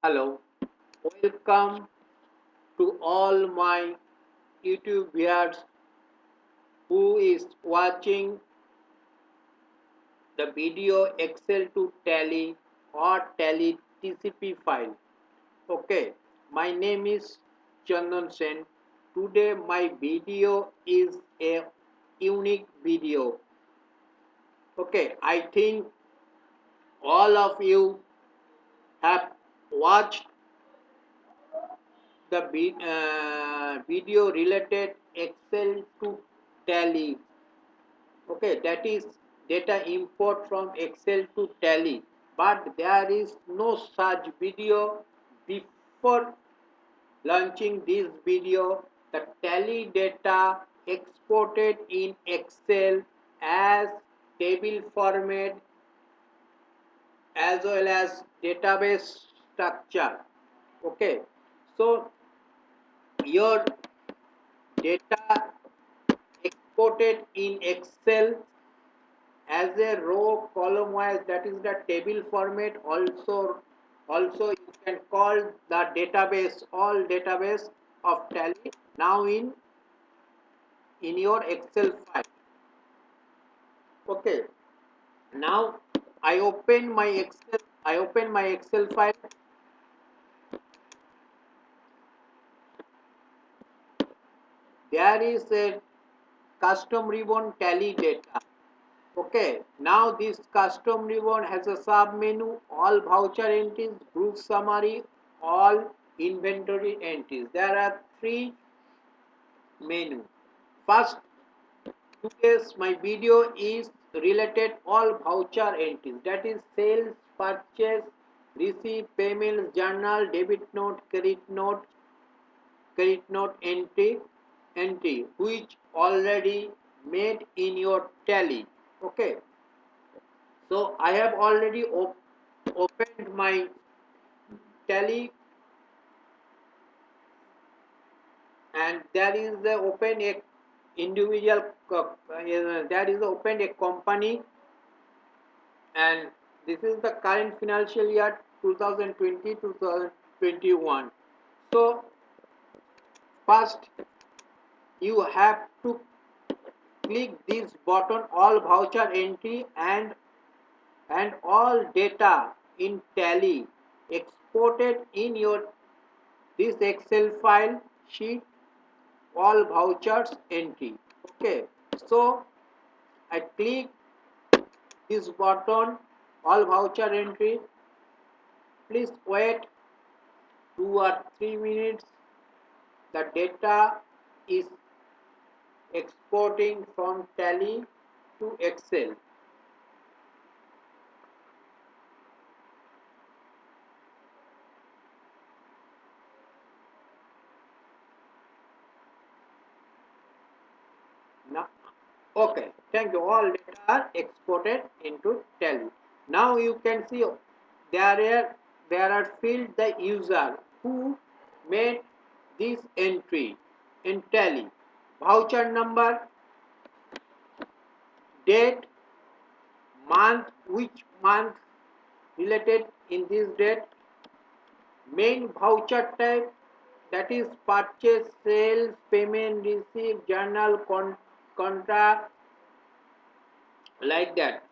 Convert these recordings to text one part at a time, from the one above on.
Hello, welcome to all my YouTube viewers who is watching the video Excel to Tally or Tally TCP file. Okay, my name is Chandan Sen. Today my video is a unique video. Okay, I think all of you have watched the video related Excel to Tally. Okay, that is data import from Excel to Tally, but there is no such video. Before launching this video, the Tally data exported in Excel as table format as well as database structure. Okay, so your data exported in Excel as a row column wise, that is the table format. Also you can call the database all database of Tally now in your Excel file. Okay, now I open my Excel file. There is a custom ribbon Tally data. Okay, now this custom ribbon has a sub menu, all voucher entries, group summary, all inventory entries. There are three menu. First, today's my video is related all voucher entries. That is sales, purchase, receipt, payments, journal, credit note entry, which already made in your Tally. Okay, so I have already opened my Tally, and there is the open a individual there is open a company, and this is the current financial year 2020-2021. So first you have to click this button all voucher entry and all data in Tally exported in your this Excel file sheet, all vouchers entry. Okay, so I click this button all voucher entry. Please wait 2 or 3 minutes. The data is exporting from Tally to Excel. Now, okay, thank you. All data are exported into Tally. Now you can see there are field the user who made this entry in Tally. Voucher number, date, month, which month related in this date, main voucher type, that is purchase, sales, payment, receipt, journal, contract, like that.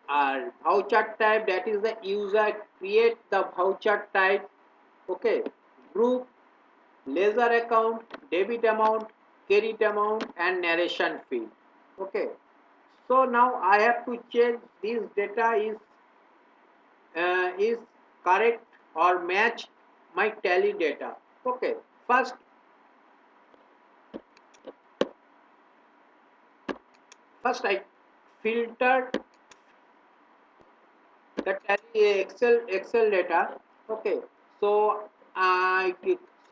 Voucher type, that is the user create the voucher type. Okay, group, ledger account, debit amount, credit amount, and narration fee. Okay, so now I have to check this data is correct or match my Tally data. Okay, first I filtered the Tally Excel data. Okay, so I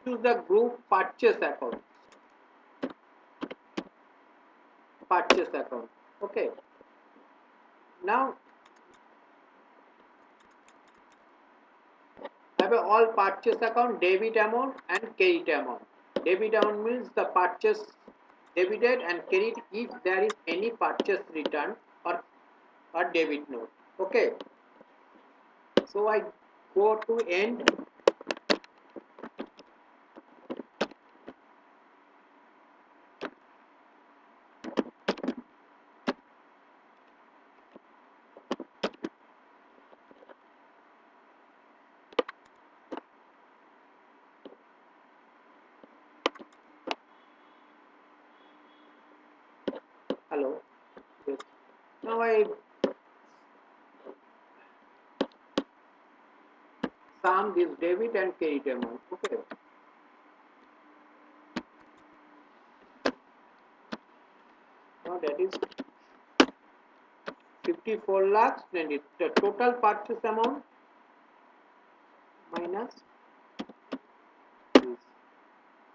choose the group purchase account. Okay, now have a all purchase account, debit amount and credit amount. Debit amount means the purchase debited, and credit if there is any purchase return or debit note. Okay, so I go to end. now I sum this debit and credit amount. Okay. Now that is 54 lakhs, and the total purchase amount minus this.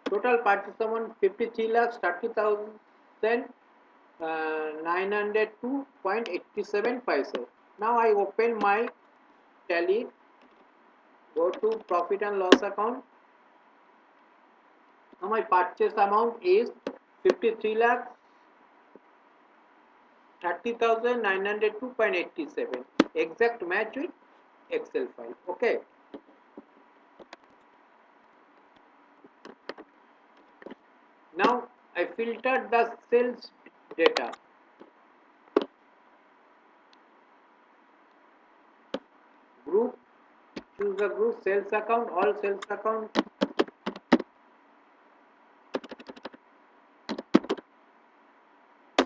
Total purchase amount 53 lakhs 30,000 902.87 paise. Now I open my tally, go to profit and loss account. Now my purchase amount is 53 lakhs 30,902.87. Exact match with Excel file. Okay. Now I filtered the sales data. Group, choose the group sales account, all sales account.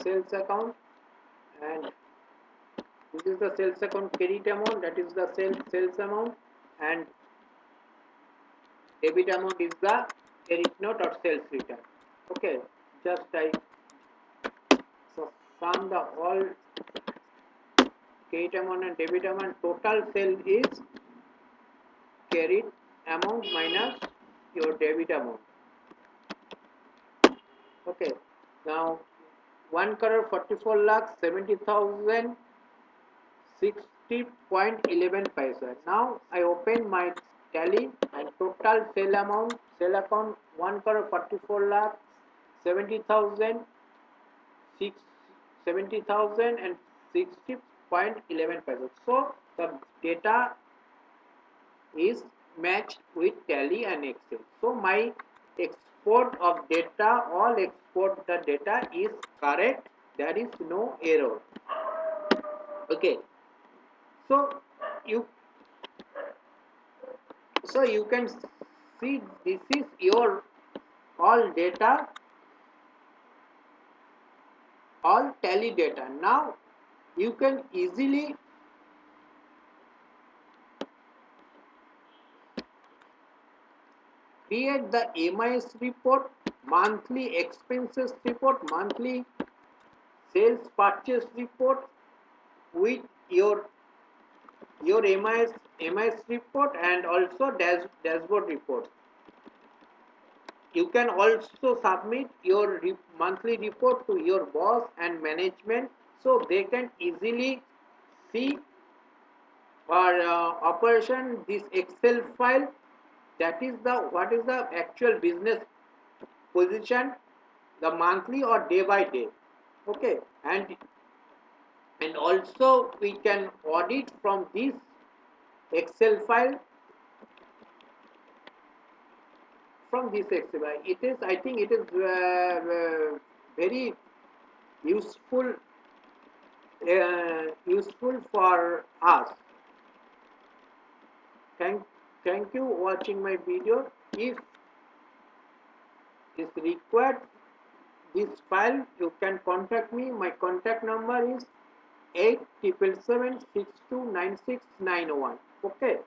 Sales account, and this is the sales account credit amount, that is the sales amount, and debit amount is the credit note or sales return. Okay, just I sum the all credit amount and debit amount. Total sale is credit amount minus your debit amount. Okay, now 1 crore 44 lakhs 70,000 60.11 paise. Now I open my tally, and total sale amount, sale account 1 crore 44 lakhs 70,000 70,000 and 60.11 paise. So the data is matched with tally and Excel. So my export of data, all export the data is correct. There is no error. Okay. So you can see this is your all data, all tally data. Now you can easily create the MIS report, monthly expenses report, monthly sales purchase report with your MIS report, and also dashboard reports. You can also submit your monthly report to your boss and management, so they can easily see or operation this Excel file. That is the what is the actual business position, the monthly or day by day. Okay, and also we can audit from this Excel file. From this Excel file, it is, I think it is very useful for us. Thank you watching my video. If is required this file, you can contact me. My contact number is 8777629691. Okay.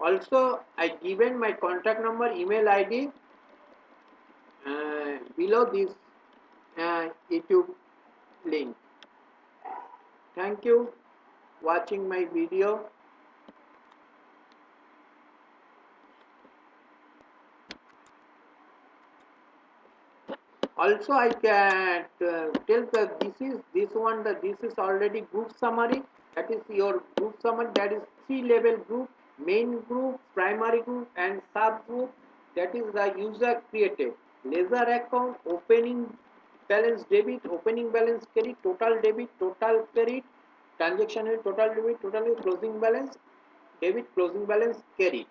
Also, I given my contact number, email ID below this YouTube link. Thank you watching my video. Also, I can tell that this is already group summary. That is your group summary. That is 3-level group: main group, primary group, and subgroup. That is the user created. Ledger account, opening balance debit, opening balance credit, total debit, total credit, transaction rate, total debit, total closing balance debit, closing balance credit.